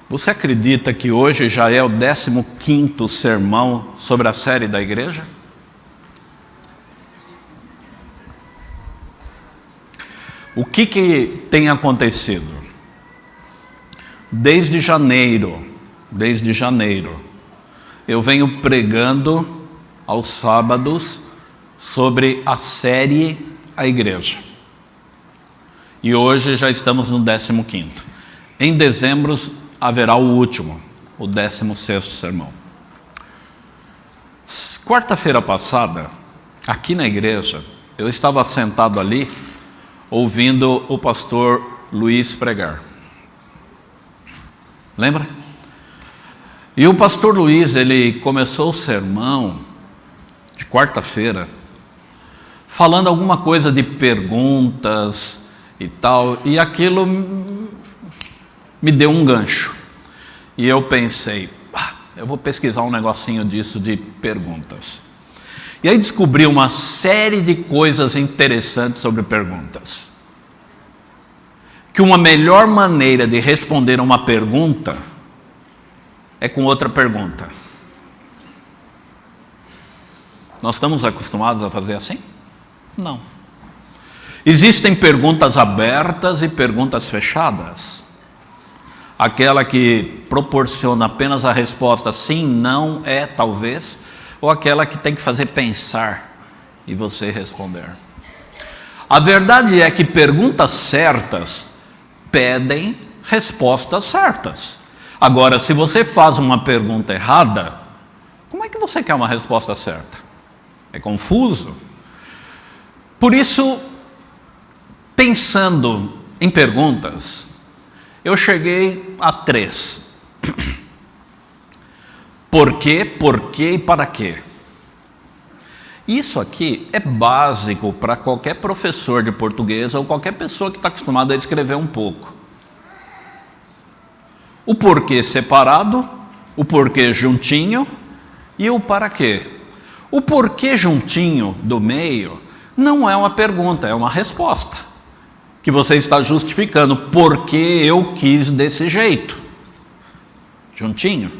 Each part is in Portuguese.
Você acredita que hoje já é o 15º sermão sobre a série da igreja? O que tem acontecido? Desde janeiro, eu venho pregando aos sábados sobre a série A Igreja. E hoje já estamos no 15º. Em dezembro haverá o último, o 16º sermão. Quarta-feira passada, aqui na igreja, eu estava sentado ali, ouvindo o pastor Luiz pregar. Lembra? E o pastor Luiz, ele começou o sermão de quarta-feira, falando alguma coisa de perguntas e tal, e aquilo me deu um gancho. E eu pensei, eu vou pesquisar um negocinho disso de perguntas. E aí descobri uma série de coisas interessantes sobre perguntas. Que uma melhor maneira de responder uma pergunta é com outra pergunta. Nós estamos acostumados a fazer assim? Não. Existem perguntas abertas e perguntas fechadas. Aquela que proporciona apenas a resposta sim, não, é, talvez, ou aquela que tem que fazer pensar e você responder. A verdade é que perguntas certas pedem respostas certas. Agora, se você faz uma pergunta errada, como é que você quer uma resposta certa? É confuso. Por isso, pensando em perguntas, eu cheguei a 3. Por quê e para quê? Isso aqui é básico para qualquer professor de português ou qualquer pessoa que está acostumada a escrever um pouco. O porquê separado, o porquê juntinho e o para quê. O porquê juntinho do meio não é uma pergunta, é uma resposta. Que você está justificando porque eu quis desse jeito. Juntinho.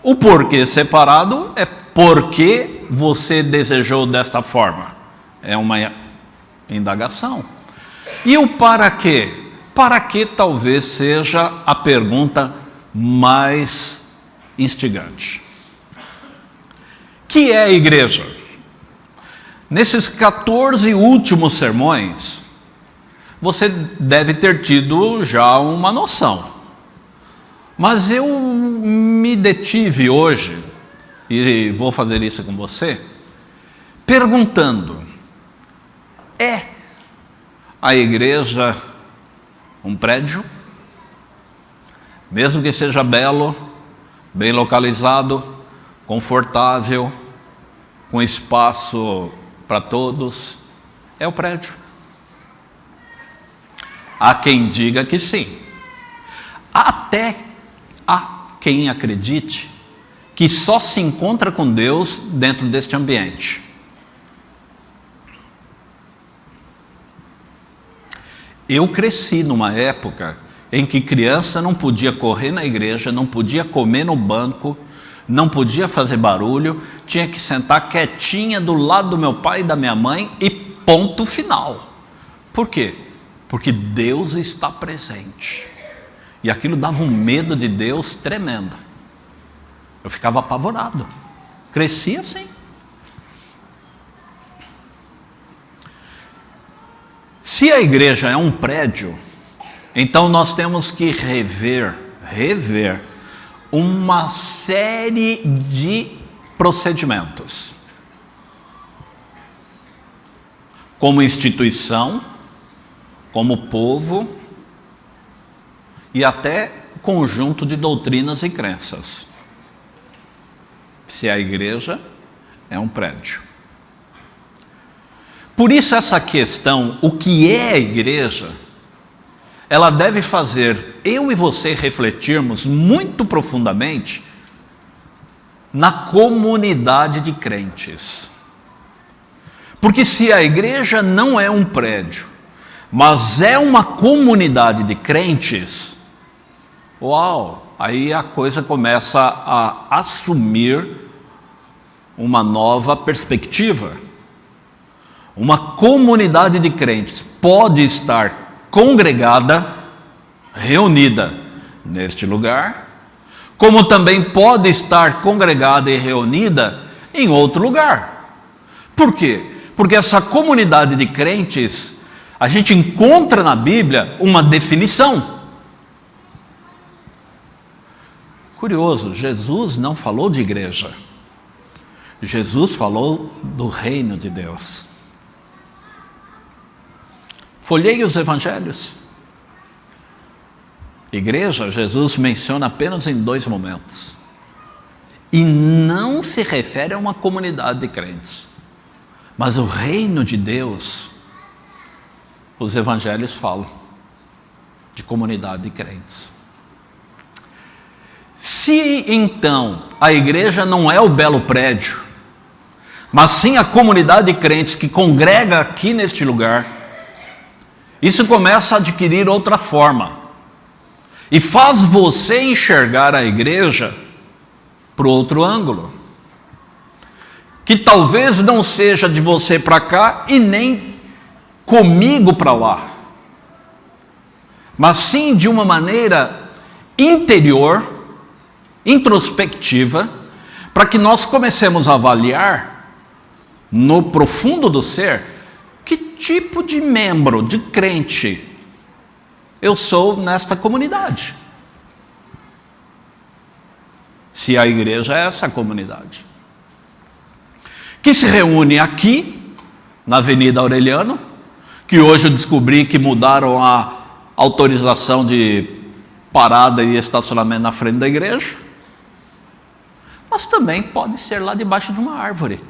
O porquê separado é porque você desejou desta forma. É uma indagação. E o para quê? Para quê talvez seja a pergunta mais instigante. Que é a igreja? Nesses 14 últimos sermões, você deve ter tido já uma noção. Mas eu me detive hoje, e vou fazer isso com você, perguntando: é a igreja um prédio? Mesmo que seja belo, bem localizado, confortável, com espaço para todos, é o prédio? Há quem diga que sim. Até há quem acredite que só se encontra com Deus dentro deste ambiente. Eu cresci numa época em que criança não podia correr na igreja, não podia comer no banco, não podia fazer barulho, tinha que sentar quietinha do lado do meu pai e da minha mãe e ponto final. Por quê? Porque Deus está presente. E aquilo dava um medo de Deus tremendo. Eu ficava apavorado. Cresci assim. Se a igreja é um prédio, então nós temos que rever uma série de procedimentos. Como instituição, como povo e até conjunto de doutrinas e crenças. Se a igreja é um prédio. Por isso essa questão, o que é a igreja, ela deve fazer eu e você refletirmos muito profundamente na comunidade de crentes. Porque se a igreja não é um prédio, mas é uma comunidade de crentes, uau, aí a coisa começa a assumir uma nova perspectiva. Uma comunidade de crentes pode estar congregada, reunida neste lugar, como também pode estar congregada e reunida em outro lugar. Por quê? Porque essa comunidade de crentes, a gente encontra na Bíblia uma definição. Curioso, Jesus não falou de igreja. Jesus falou do reino de Deus. Folheie os evangelhos. Igreja, Jesus menciona apenas em 2 momentos. E não se refere a uma comunidade de crentes. Mas o reino de Deus, os evangelhos falam de comunidade de crentes. Se então a igreja não é o belo prédio, mas sim a comunidade de crentes que congrega aqui neste lugar, isso começa a adquirir outra forma. E faz você enxergar a igreja para outro ângulo. Que talvez não seja de você para cá e nem comigo para lá. Mas sim de uma maneira interior, introspectiva, para que nós comecemos a avaliar no profundo do ser que tipo de membro, de crente eu sou nesta comunidade. Se a igreja é essa comunidade que se reúne aqui na Avenida Aureliano, que hoje eu descobri que mudaram a autorização de parada e estacionamento na frente da igreja, mas também pode ser lá debaixo de uma árvore,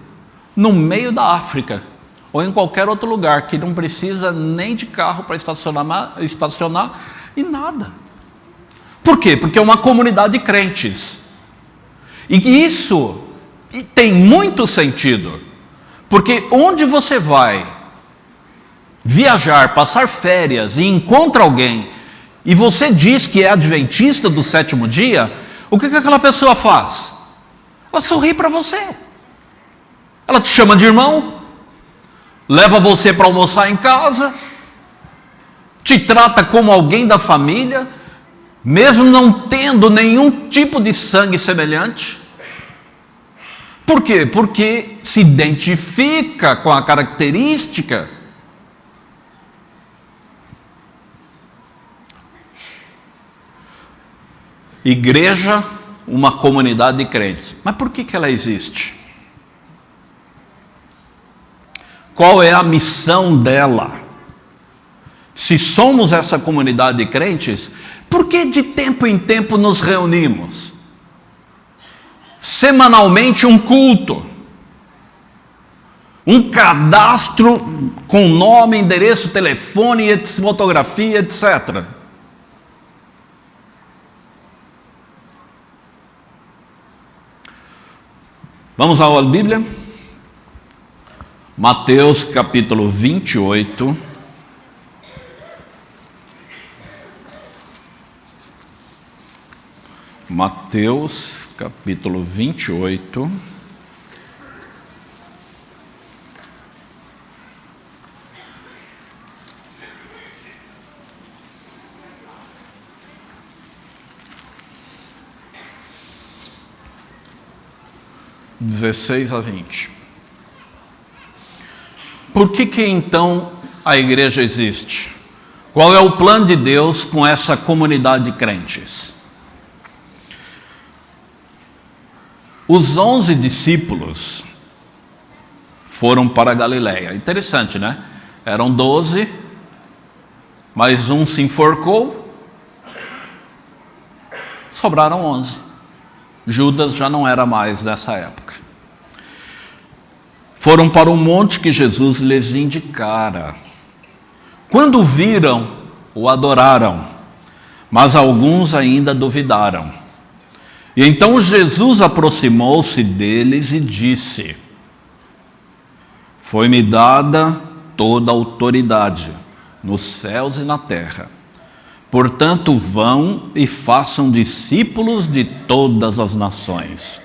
no meio da África, ou em qualquer outro lugar, que não precisa nem de carro para estacionar e nada. Por quê? Porque é uma comunidade de crentes. E isso tem muito sentido, porque onde você vai viajar, passar férias e encontra alguém, e você diz que é adventista do 7º dia, o que aquela pessoa faz? Ela sorri para você. Ela te chama de irmão, leva você para almoçar em casa, te trata como alguém da família, mesmo não tendo nenhum tipo de sangue semelhante. Por quê? Porque se identifica com a característica. Igreja, uma comunidade de crentes. Mas por que ela existe? Qual é a missão dela? Se somos essa comunidade de crentes, por que de tempo em tempo nos reunimos? Semanalmente um culto, um cadastro com nome, endereço, telefone, fotografia, etc. Vamos à Bíblia? Mateus capítulo 28. Mateus capítulo 28. (16-20). Por que então a igreja existe? Qual é o plano de Deus com essa comunidade de crentes? Os 11 discípulos foram para a Galileia. Interessante, né? Eram 12, mas um se enforcou, sobraram 11. Judas já não era mais nessa época. Foram para o monte que Jesus lhes indicara. Quando viram, o adoraram, mas alguns ainda duvidaram. E então Jesus aproximou-se deles e disse: Foi-me dada toda a autoridade, nos céus e na terra. Portanto, vão e façam discípulos de todas as nações,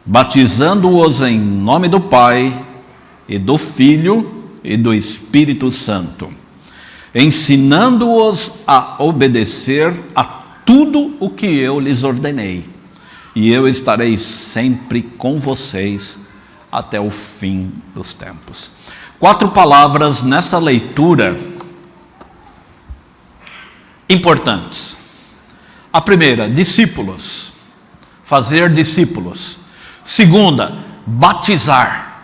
batizando-os em nome do Pai, e do Filho, e do Espírito Santo, ensinando-os a obedecer a tudo o que eu lhes ordenei. E eu estarei sempre com vocês até o fim dos tempos. 4 palavras nessa leitura importantes. A primeira, discípulos. Fazer discípulos. Segunda, batizar.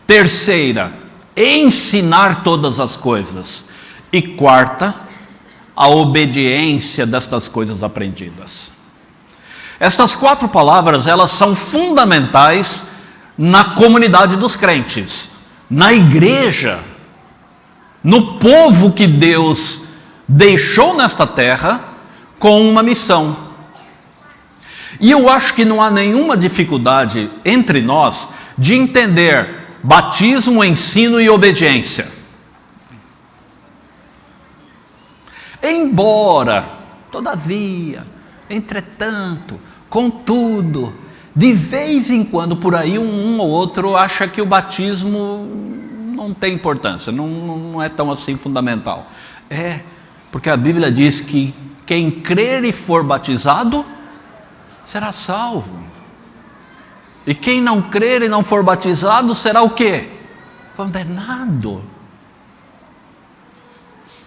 Terceira, ensinar todas as coisas. E quarta, a obediência destas coisas aprendidas. Estas 4 palavras, elas são fundamentais na comunidade dos crentes, na igreja, no povo que Deus deixou nesta terra com uma missão. E eu acho que não há nenhuma dificuldade entre nós de entender batismo, ensino e obediência. Embora, todavia, entretanto, contudo, de vez em quando, por aí, um ou outro acha que o batismo não tem importância, não é tão assim fundamental. Porque a Bíblia diz que quem crer e for batizado, será salvo. E quem não crer e não for batizado, será o quê? Condenado.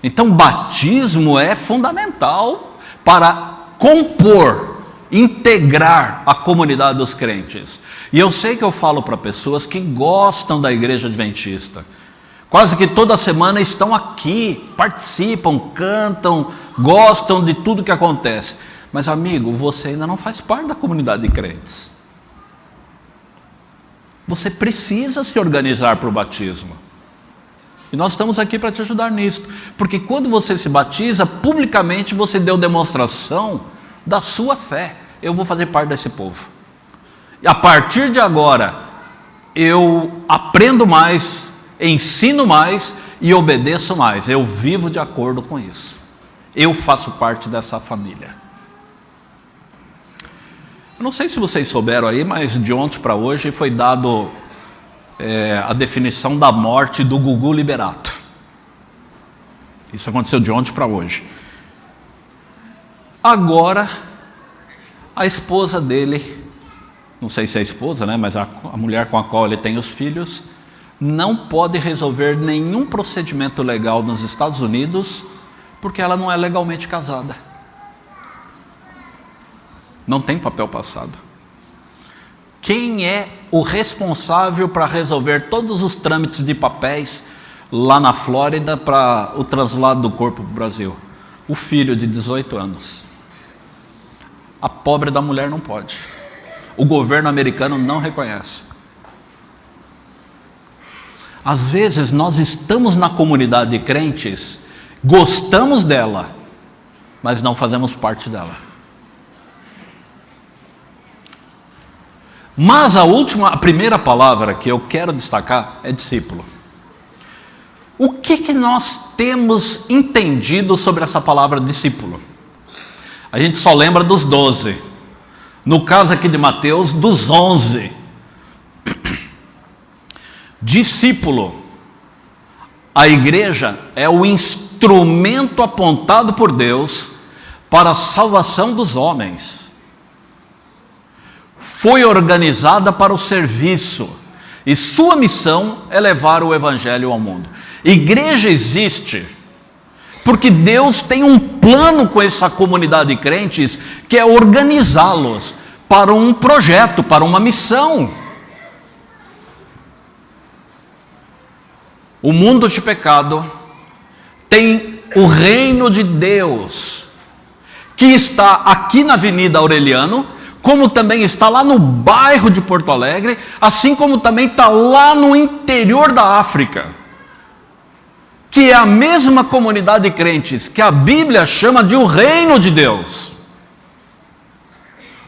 Então, batismo é fundamental para compor, integrar a comunidade dos crentes. E eu sei que eu falo para pessoas que gostam da igreja adventista. Quase que toda semana estão aqui, participam, cantam, gostam de tudo que acontece. Mas, amigo, você ainda não faz parte da comunidade de crentes. Você precisa se organizar para o batismo. E nós estamos aqui para te ajudar nisso. Porque quando você se batiza, publicamente você deu demonstração da sua fé. Eu vou fazer parte desse povo. E a partir de agora, eu aprendo mais, ensino mais e obedeço mais. Eu vivo de acordo com isso. Eu faço parte dessa família. Eu não sei se vocês souberam aí, mas de ontem para hoje foi dado a definição da morte do Gugu Liberato. Isso aconteceu de ontem para hoje. Agora, a esposa dele, não sei se é a esposa, né, mas a mulher com a qual ele tem os filhos, não pode resolver nenhum procedimento legal nos Estados Unidos, porque ela não é legalmente casada. Não tem papel passado. Quem é o responsável para resolver todos os trâmites de papéis lá na Flórida para o traslado do corpo para o Brasil? O filho de 18 anos. A pobre da mulher não pode. O governo americano não reconhece. Às vezes nós estamos na comunidade de crentes, gostamos dela, mas não fazemos parte dela. Mas a primeira palavra que eu quero destacar é discípulo. O que nós temos entendido sobre essa palavra discípulo? A gente só lembra dos 12. No caso aqui de Mateus, dos 11. Discípulo. A igreja é o instrumento apontado por Deus para a salvação dos homens. Foi organizada para o serviço, e sua missão é levar o evangelho ao mundo. Igreja existe porque Deus tem um plano com essa comunidade de crentes, que é organizá-los para um projeto, para uma missão. O mundo de pecado tem o reino de Deus, que está aqui na Avenida Aureliano, como também está lá no bairro de Porto Alegre, assim como também está lá no interior da África, que é a mesma comunidade de crentes que a Bíblia chama de o reino de Deus.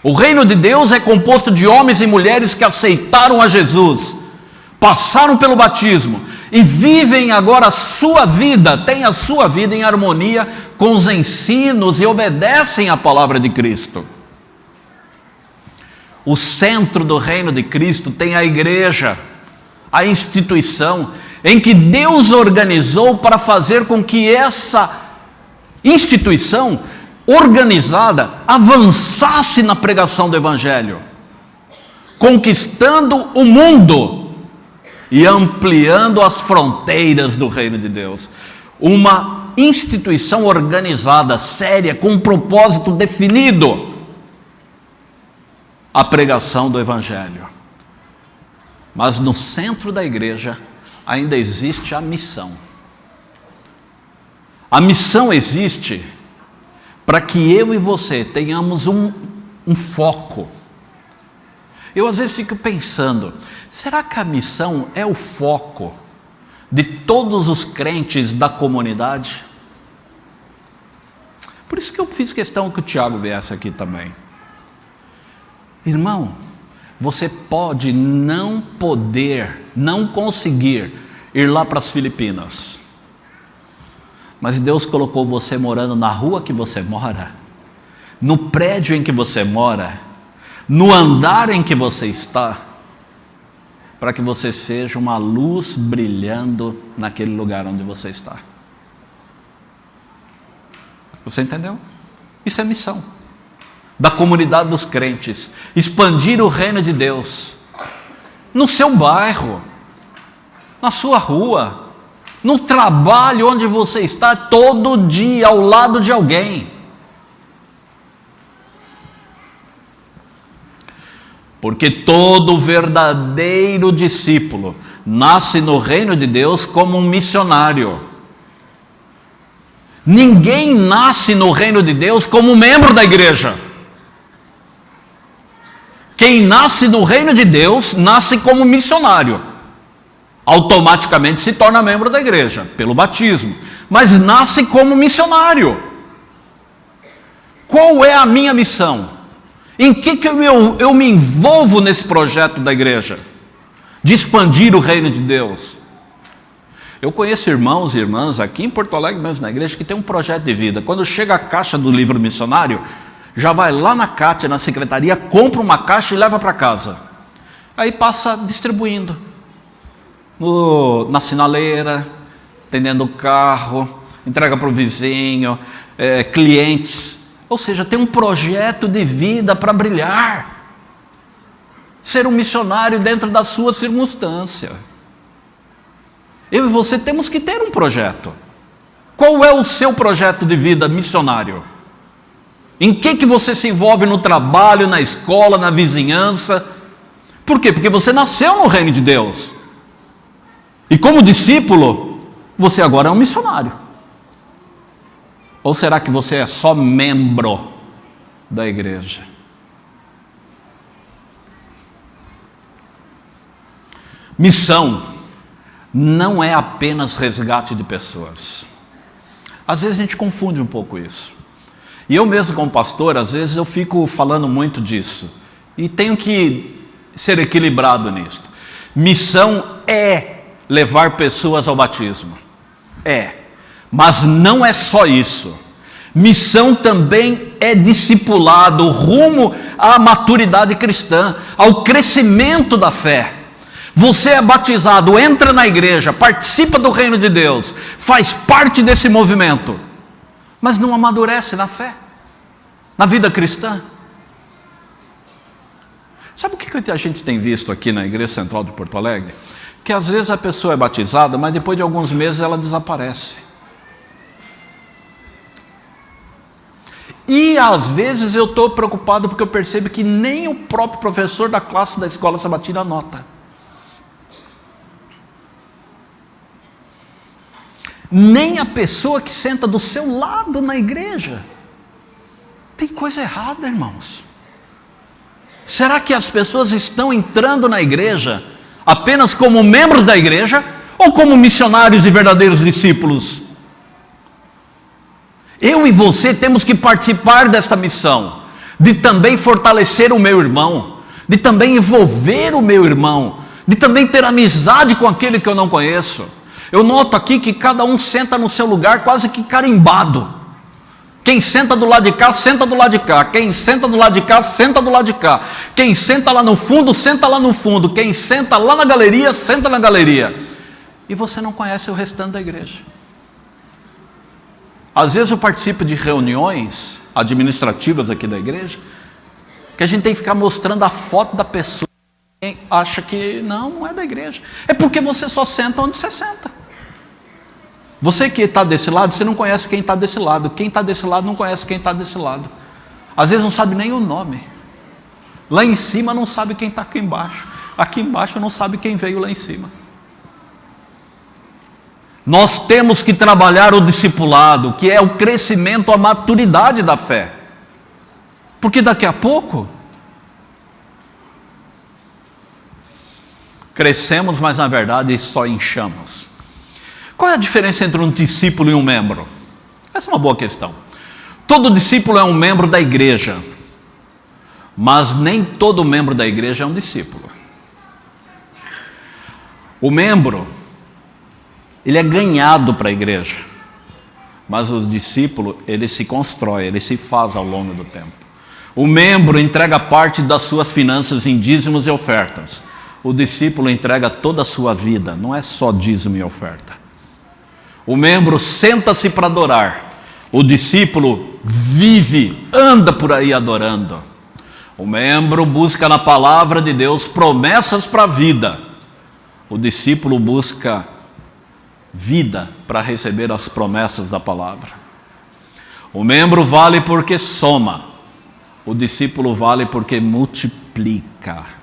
O reino de Deus é composto de homens e mulheres que aceitaram a Jesus, passaram pelo batismo e vivem agora a sua vida, têm a sua vida em harmonia com os ensinos e obedecem à palavra de Cristo. O centro do reino de Cristo tem a igreja, a instituição em que Deus organizou para fazer com que essa instituição organizada avançasse na pregação do Evangelho, conquistando o mundo e ampliando as fronteiras do reino de Deus. Uma instituição organizada, séria, com um propósito definido: a pregação do Evangelho. Mas no centro da igreja ainda existe a missão. A missão existe para que eu e você tenhamos um foco. Eu às vezes fico pensando, será que a missão é o foco de todos os crentes da comunidade? Por isso que eu fiz questão que o Tiago viesse aqui também. Irmão, você pode não conseguir ir lá para as Filipinas, mas Deus colocou você morando na rua que você mora, no prédio em que você mora, no andar em que você está, para que você seja uma luz brilhando naquele lugar onde você está. Você entendeu? Isso é missão da comunidade dos crentes, expandir o reino de Deus no seu bairro, na sua rua, no trabalho onde você está, todo dia ao lado de alguém. Porque todo verdadeiro discípulo nasce no reino de Deus como um missionário. Ninguém nasce no reino de Deus como membro da igreja. Quem nasce no reino de Deus, nasce como missionário. Automaticamente se torna membro da igreja, pelo batismo. Mas nasce como missionário. Qual é a minha missão? Em que eu me envolvo nesse projeto da igreja? De expandir o reino de Deus. Eu conheço irmãos e irmãs aqui em Porto Alegre, mesmo na igreja, que tem um projeto de vida. Quando chega a caixa do livro missionário, já vai lá na Cátia, na secretaria, compra uma caixa e leva para casa. Aí passa distribuindo. Na sinaleira, atendendo o carro, entrega para o vizinho, clientes. Ou seja, tem um projeto de vida para brilhar. Ser um missionário dentro da sua circunstância. Eu e você temos que ter um projeto. Qual é o seu projeto de vida missionário? Em que você se envolve no trabalho, na escola, na vizinhança? Por quê? Porque você nasceu no reino de Deus. E como discípulo, você agora é um missionário. Ou será que você é só membro da igreja? Missão não é apenas resgate de pessoas. Às vezes a gente confunde um pouco isso. E eu mesmo como pastor, às vezes eu fico falando muito disso. E tenho que ser equilibrado nisso. Missão é levar pessoas ao batismo. Mas não é só isso. Missão também é discipulado rumo à maturidade cristã, ao crescimento da fé. Você é batizado, entra na igreja, participa do reino de Deus, faz parte desse movimento, mas não amadurece na fé, na vida cristã. Sabe o que a gente tem visto aqui na Igreja Central de Porto Alegre? Que às vezes a pessoa é batizada, mas depois de alguns meses ela desaparece. E às vezes eu estou preocupado porque eu percebo que nem o próprio professor da classe da escola sabatina anota. Nem a pessoa que senta do seu lado na igreja. Tem coisa errada, irmãos. Será que as pessoas estão entrando na igreja apenas como membros da igreja ou como missionários e verdadeiros discípulos? Eu e você temos que participar desta missão, de também fortalecer o meu irmão, de também envolver o meu irmão, de também ter amizade com aquele que eu não conheço. Eu noto aqui que cada um senta no seu lugar quase que carimbado. Quem senta do lado de cá, senta do lado de cá. Quem senta do lado de cá, senta do lado de cá. Quem senta lá no fundo, senta lá no fundo. Quem senta lá na galeria, senta na galeria. E você não conhece o restante da igreja. Às vezes eu participo de reuniões administrativas aqui da igreja, que a gente tem que ficar mostrando a foto da pessoa. Quem acha que não é da igreja. É porque você só senta onde você senta. Você que está desse lado, você não conhece quem está desse lado. Quem está desse lado não conhece quem está desse lado. Às vezes não sabe nem o nome. Lá em cima não sabe quem está aqui embaixo. Aqui embaixo não sabe quem veio lá em cima. Nós temos que trabalhar o discipulado, que é o crescimento, a maturidade da fé. Porque daqui a pouco crescemos, mas na verdade só inchamos. Qual é a diferença entre um discípulo e um membro? Essa é uma boa questão. Todo discípulo é um membro da igreja, mas nem todo membro da igreja é um discípulo. O membro, ele é ganhado para a igreja, mas o discípulo, ele se constrói, ele se faz ao longo do tempo. O membro entrega parte das suas finanças em dízimos e ofertas. O discípulo entrega toda a sua vida, não é só dízimo e oferta. O membro senta-se para adorar. O discípulo vive, anda por aí adorando. O membro busca na palavra de Deus promessas para a vida. O discípulo busca vida para receber as promessas da palavra. O membro vale porque soma. O discípulo vale porque multiplica.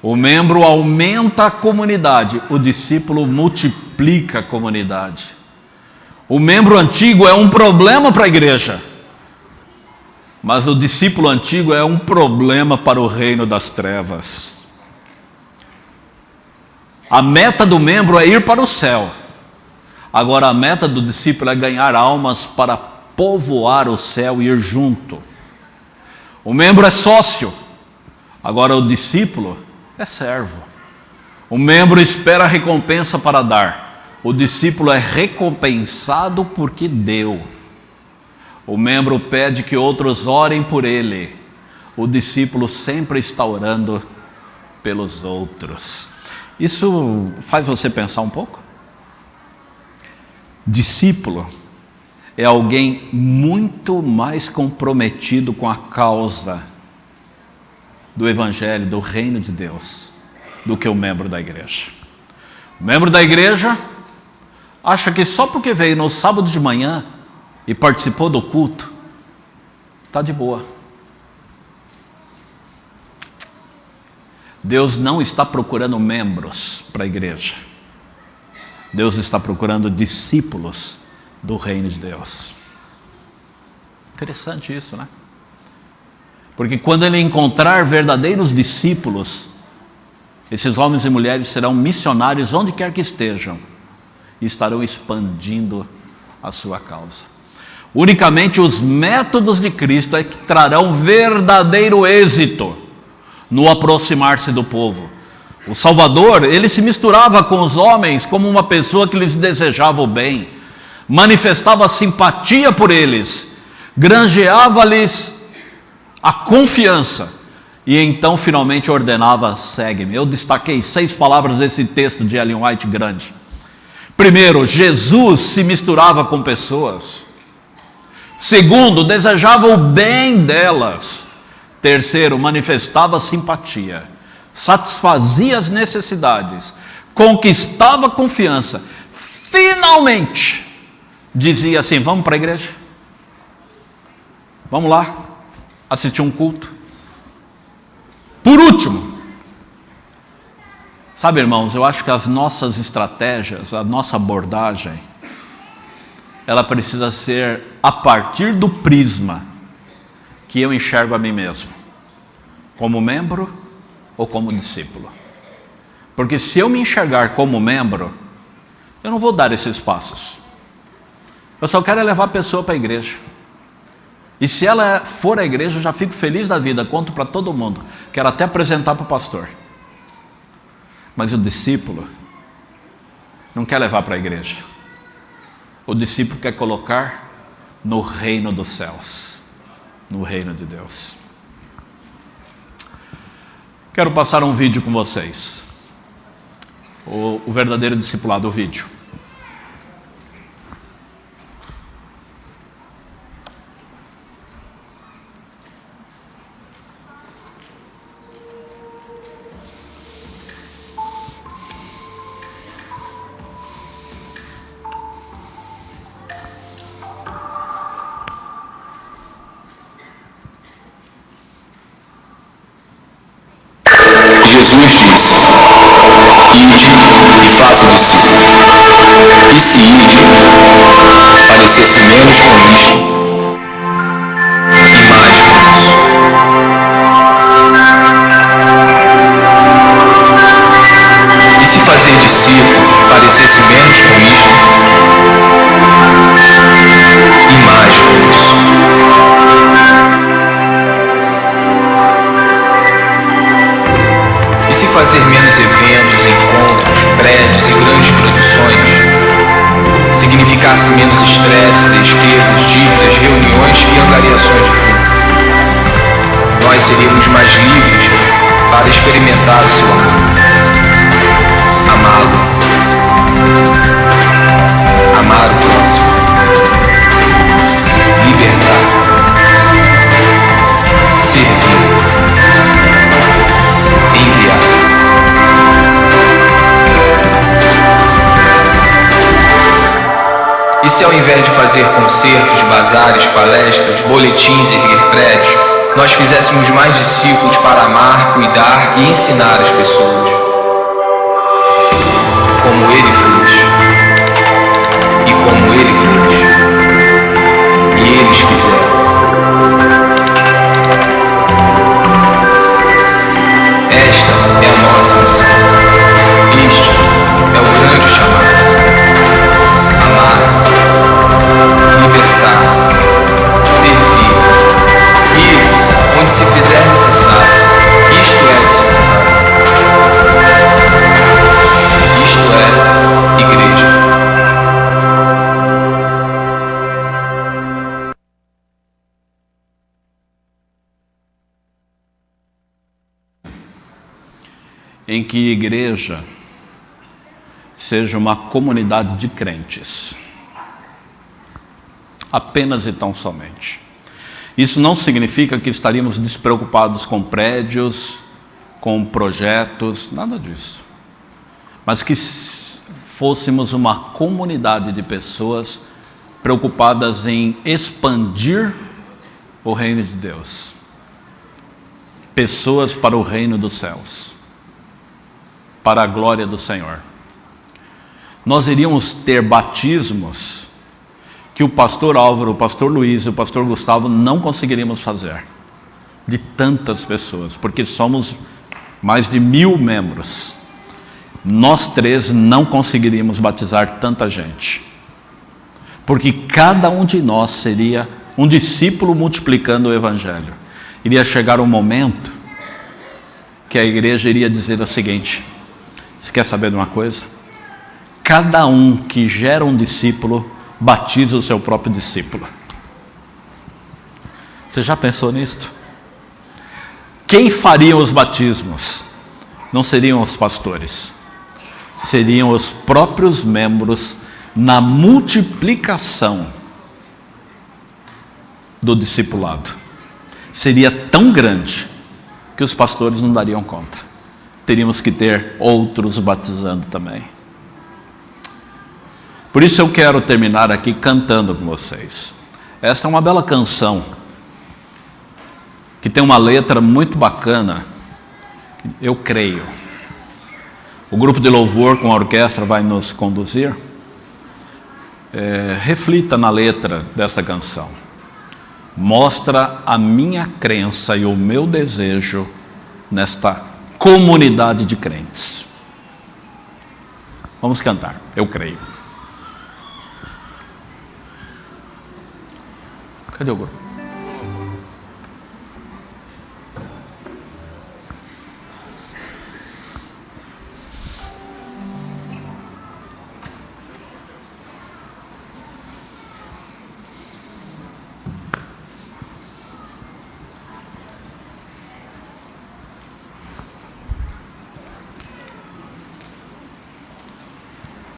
O membro aumenta a comunidade, o discípulo multiplica a comunidade. O membro antigo é um problema para a igreja, mas o discípulo antigo é um problema para o reino das trevas. A meta do membro é ir para o céu. Agora a meta do discípulo é ganhar almas para povoar o céu e ir junto. O membro é sócio, agora o discípulo é servo. O membro espera a recompensa para dar. O discípulo é recompensado porque deu. O membro pede que outros orem por ele. O discípulo sempre está orando pelos outros. Isso faz você pensar um pouco? Discípulo é alguém muito mais comprometido com a causa do Evangelho, do reino de Deus, do que o membro da igreja. O membro da igreja acha que só porque veio no sábado de manhã e participou do culto, está de boa. Deus não está procurando membros para a igreja. Deus está procurando discípulos do reino de Deus. Interessante isso, né? Porque quando ele encontrar verdadeiros discípulos, esses homens e mulheres serão missionários onde quer que estejam e estarão expandindo a sua causa. Unicamente os métodos de Cristo é que trarão verdadeiro êxito no aproximar-se do povo. O Salvador, ele se misturava com os homens como uma pessoa que lhes desejava o bem, manifestava simpatia por eles, granjeava-lhes a confiança, e então finalmente ordenava: segue-me. Eu destaquei 6 palavras desse texto de Ellen White grande. Primeiro, Jesus se misturava com pessoas. Segundo, desejava o bem delas. Terceiro, manifestava simpatia, satisfazia as necessidades, conquistava a confiança. Finalmente dizia assim: vamos para a igreja? Vamos lá assistir um culto? Por último, sabe, irmãos, eu acho que as nossas estratégias, a nossa abordagem, ela precisa ser a partir do prisma que eu enxergo a mim mesmo, como membro ou como discípulo. Porque se eu me enxergar como membro, eu não vou dar esses passos. Eu só quero levar a pessoa para a igreja. E se ela for à igreja, eu já fico feliz da vida, conto para todo mundo. Quero até apresentar para o pastor. Mas o discípulo não quer levar para a igreja. O discípulo quer colocar no reino dos céus, no reino de Deus. Quero passar um vídeo com vocês. O verdadeiro discipulado, o vídeo. Jesus diz: ide e façam discípulos. E se ide, parecesse menos com isto e mais com isso. E se fazer discípulos parecesse menos com isto e mais com isso. E se fazer menos eventos, encontros, prédios e grandes produções significasse menos estresse, despesas, dívidas, reuniões e angariações de fundo, nós seríamos mais livres para experimentar o seu amor, amá-lo, amar o próximo, libertar, servir, enviar. E se ao invés de fazer concertos, bazares, palestras, boletins e erguer prédios, nós fizéssemos mais discípulos para amar, cuidar e ensinar as pessoas, como ele fez, e como ele fez, e eles fizeram. Esta é a nossa missão. Este é o grande chamado. Amar, libertar, servir, ir onde se fizer necessário. Isto é discipulado. Isto é igreja. Em que igreja seja uma comunidade de crentes, apenas e tão somente. Isso não significa que estaríamos despreocupados com prédios, com projetos, nada disso. Mas que fôssemos uma comunidade de pessoas preocupadas em expandir o reino de Deus. Pessoas para o reino dos céus, para a glória do Senhor. Nós iríamos ter batismos que o pastor Álvaro, o pastor Luiz e o pastor Gustavo não conseguiríamos fazer, de tantas pessoas, porque somos mais de 1000 membros. Nós três não conseguiríamos batizar tanta gente, porque cada um de nós seria um discípulo multiplicando o evangelho. Iria chegar um momento que a igreja iria dizer o seguinte: você quer saber de uma coisa? Cada um que gera um discípulo batiza o seu próprio discípulo. Você já pensou nisto? Quem faria os batismos? Não seriam os pastores, seriam os próprios membros na multiplicação do discipulado. Seria tão grande que os pastores não dariam conta. Teríamos que ter outros batizando também. Por isso eu quero terminar aqui cantando com vocês. Essa é uma bela canção, que tem uma letra muito bacana, eu creio. O grupo de louvor com a orquestra vai nos conduzir. Reflita na letra desta canção. Mostra a minha crença e o meu desejo nesta comunidade de crentes. Vamos cantar, eu creio. Cadê o grupo?